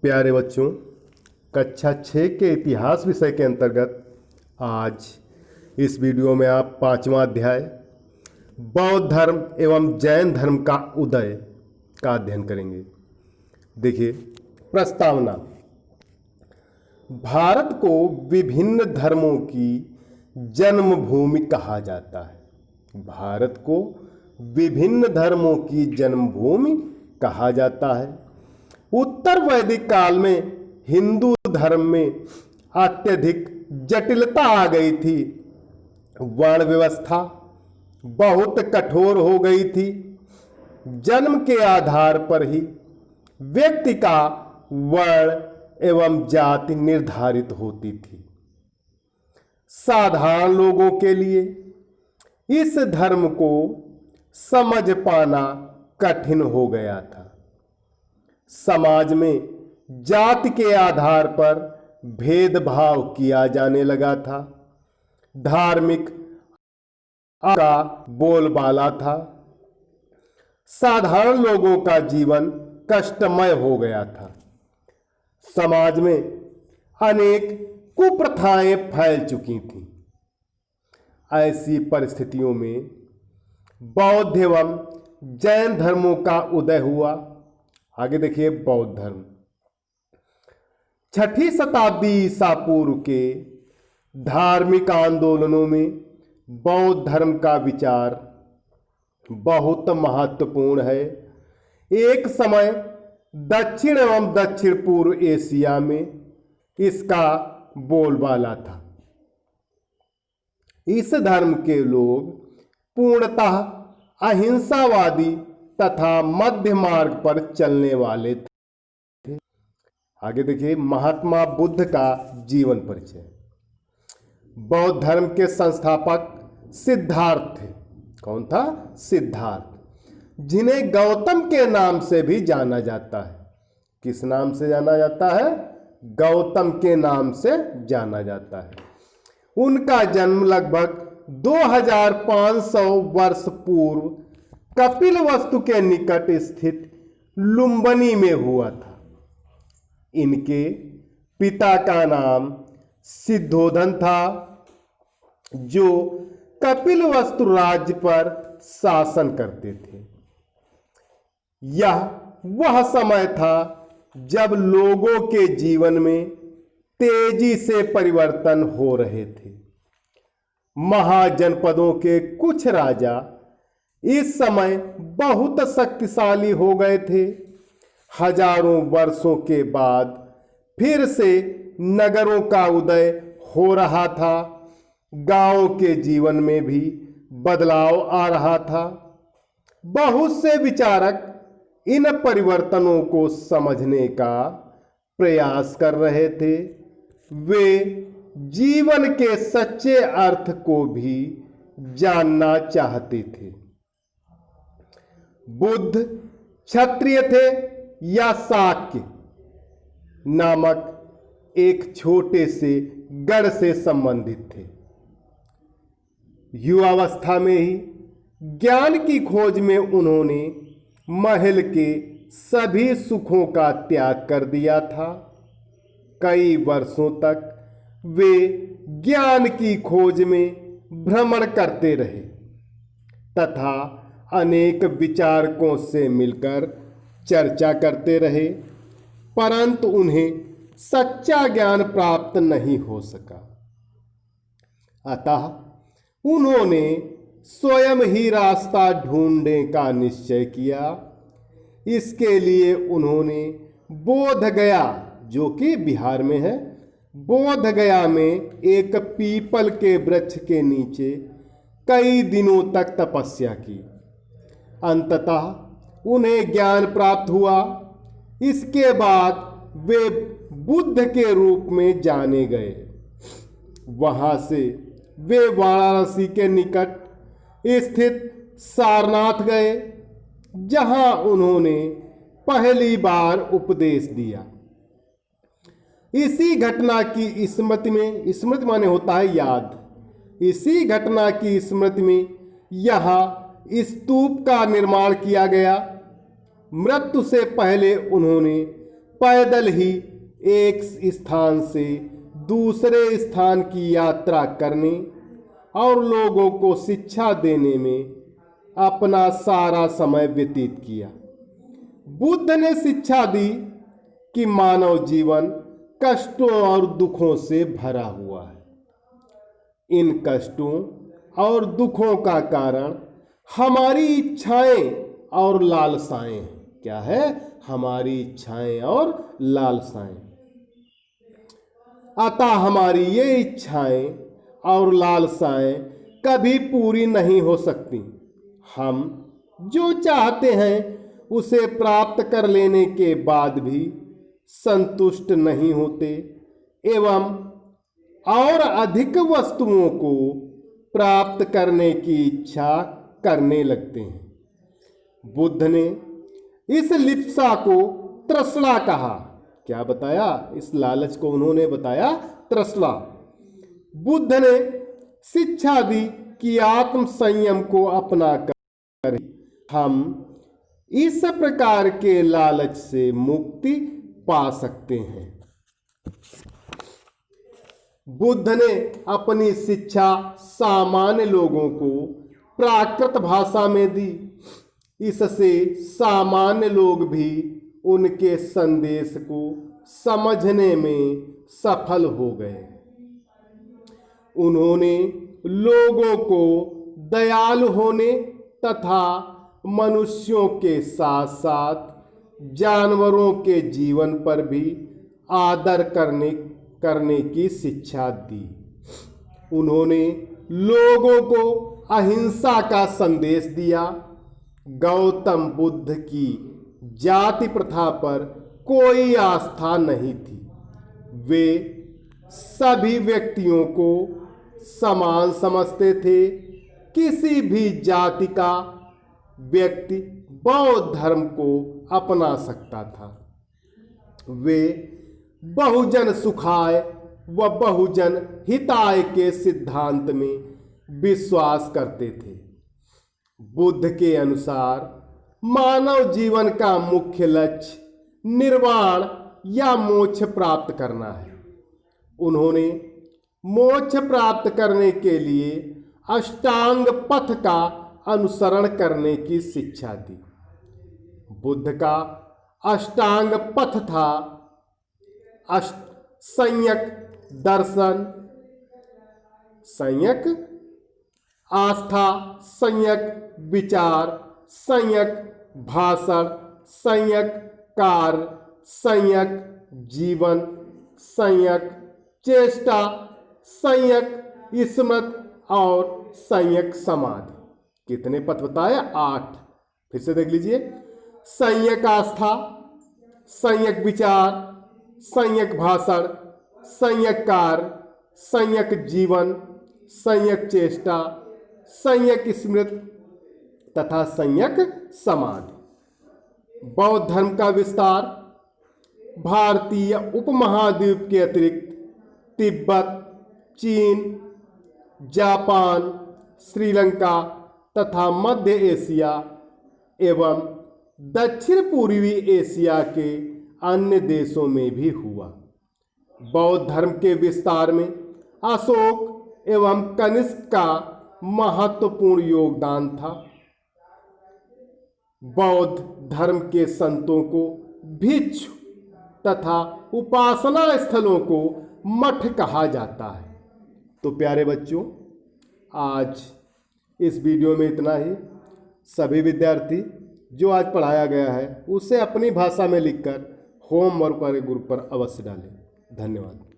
प्यारे बच्चों, कक्षा 6 के इतिहास विषय के अंतर्गत आज इस वीडियो में आप 5वां अध्याय बौद्ध धर्म एवं जैन धर्म का उदय का अध्ययन करेंगे। देखिए, प्रस्तावना। भारत को विभिन्न धर्मों की जन्मभूमि कहा जाता है। भारत को विभिन्न धर्मों की जन्मभूमि कहा जाता है। उत्तर वैदिक काल में हिंदू धर्म में अत्यधिक जटिलता आ गई थी। वर्ण व्यवस्था बहुत कठोर हो गई थी। जन्म के आधार पर ही व्यक्ति का वर्ण एवं जाति निर्धारित होती थी। साधारण लोगों के लिए इस धर्म को समझ पाना कठिन हो गया था। समाज में जाति के आधार पर भेदभाव किया जाने लगा था। धार्मिक का बोलबाला था। साधारण लोगों का जीवन कष्टमय हो गया था। समाज में अनेक कुप्रथाएं फैल चुकी थीं। ऐसी परिस्थितियों में बौद्ध एवं जैन धर्मों का उदय हुआ। आगे देखिए, बौद्ध धर्म 6ठी शताब्दी ईसा पूर्व के धार्मिक आंदोलनों में बौद्ध धर्म का विचार बहुत महत्वपूर्ण है। एक समय दक्षिण एवं दक्षिण पूर्व एशिया में इसका बोलबाला था। इस धर्म के लोग पूर्णतः अहिंसावादी तथा मध्य मार्ग पर चलने वाले थे। आगे देखिए, महात्मा बुद्ध का जीवन परिचय। बौद्ध धर्म के संस्थापक सिद्धार्थ थे। कौन था? सिद्धार्थ, जिन्हें गौतम के नाम से भी जाना जाता है। किस नाम से जाना जाता है? गौतम के नाम से जाना जाता है। उनका जन्म लगभग 2500 वर्ष पूर्व कपिलवस्तु के निकट स्थित लुम्बिनी में हुआ था। इनके पिता का नाम सिद्धोधन था, जो कपिलवस्तु राज्य पर शासन करते थे। यह वह समय था जब लोगों के जीवन में तेजी से परिवर्तन हो रहे थे। महाजनपदों के कुछ राजा इस समय बहुत शक्तिशाली हो गए थे। हजारों वर्षों के बाद फिर से नगरों का उदय हो रहा था। गांवों के जीवन में भी बदलाव आ रहा था। बहुत से विचारक इन परिवर्तनों को समझने का प्रयास कर रहे थे। वे जीवन के सच्चे अर्थ को भी जानना चाहते थे। बुद्ध क्षत्रिय थे या शाक्य नामक एक छोटे से गढ़ से संबंधित थे। युवावस्था में ही ज्ञान की खोज में उन्होंने महल के सभी सुखों का त्याग कर दिया था। कई वर्षों तक वे ज्ञान की खोज में भ्रमण करते रहे तथा अनेक विचारकों से मिलकर चर्चा करते रहे, परंतु उन्हें सच्चा ज्ञान प्राप्त नहीं हो सका। अतः उन्होंने स्वयं ही रास्ता ढूंढने का निश्चय किया। इसके लिए उन्होंने बोध गया, जो कि बिहार में है, बोध गया में एक पीपल के वृक्ष के नीचे कई दिनों तक तपस्या की। अंततः उन्हें ज्ञान प्राप्त हुआ। इसके बाद वे बुद्ध के रूप में जाने गए। वहां से वे वाराणसी के निकट स्थित सारनाथ गए, जहां उन्होंने पहली बार उपदेश दिया। इसी घटना की स्मृति में, स्मृति माने होता है याद, इसी घटना की स्मृति में यहाँ स्तूप का निर्माण किया गया। मृत्यु से पहले उन्होंने पैदल ही एक स्थान से दूसरे स्थान की यात्रा करने और लोगों को शिक्षा देने में अपना सारा समय व्यतीत किया। बुद्ध ने शिक्षा दी कि मानव जीवन कष्टों और दुखों से भरा हुआ है। इन कष्टों और दुखों का कारण हमारी इच्छाएं और लालसाएं हैं। क्या है? हमारी इच्छाएं और लालसाएं। अतः हमारी ये इच्छाएं और लालसाएं कभी पूरी नहीं हो सकती। हम जो चाहते हैं उसे प्राप्त कर लेने के बाद भी संतुष्ट नहीं होते एवं और अधिक वस्तुओं को प्राप्त करने की इच्छा करने लगते हैं। बुद्ध ने इस लिप्सा को तृष्णा कहा। क्या बताया? इस लालच को उन्होंने बताया तृष्णा। बुद्ध ने शिक्षा दी कि आत्म संयम को अपना कर हम इस प्रकार के लालच से मुक्ति पा सकते हैं। बुद्ध ने अपनी शिक्षा सामान्य लोगों को प्राकृत भाषा में दी। इससे सामान्य लोग भी उनके संदेश को समझने में सफल हो गए। उन्होंने लोगों को दयालु होने तथा मनुष्यों के साथ साथ जानवरों के जीवन पर भी आदर करने की शिक्षा दी। उन्होंने लोगों को अहिंसा का संदेश दिया। गौतम बुद्ध की जाति प्रथा पर कोई आस्था नहीं थी। वे सभी व्यक्तियों को समान समझते थे। किसी भी जाति का व्यक्ति बौद्ध धर्म को अपना सकता था। वे बहुजन सुखाय व बहुजन हिताय के सिद्धांत में विश्वास करते थे। बुद्ध के अनुसार मानव जीवन का मुख्य लक्ष्य निर्वाण या मोक्ष प्राप्त करना है। उन्होंने मोक्ष प्राप्त करने के लिए अष्टांग पथ का अनुसरण करने की शिक्षा दी। बुद्ध का अष्टांग पथ था संयक दर्शन, संयक आस्था, संयक विचार, संयक भाषण, संयक कार्य, संयक जीवन, संयक चेष्टा, संयक स्मृति और संयक समाधि। कितने पथ बताया? 8। फिर से देख लीजिए। संयक आस्था, संयक विचार, संयक भाषण, संयक कार्य, संयक जीवन, संयक चेष्टा, संयक स्मृति तथा संयक समाधि। बौद्ध धर्म का विस्तार भारतीय उपमहाद्वीप के अतिरिक्त तिब्बत, चीन, जापान, श्रीलंका तथा मध्य एशिया एवं दक्षिण पूर्वी एशिया के अन्य देशों में भी हुआ। बौद्ध धर्म के विस्तार में अशोक एवं कनिष्क का महत्वपूर्ण योगदान था। बौद्ध धर्म के संतों को भिक्षु तथा उपासना स्थलों को मठ कहा जाता है। तो प्यारे बच्चों, आज इस वीडियो में इतना ही। सभी विद्यार्थी जो आज पढ़ाया गया है उसे अपनी भाषा में लिखकर होमवर्क वाले ग्रुप पर अवश्य डालें। धन्यवाद।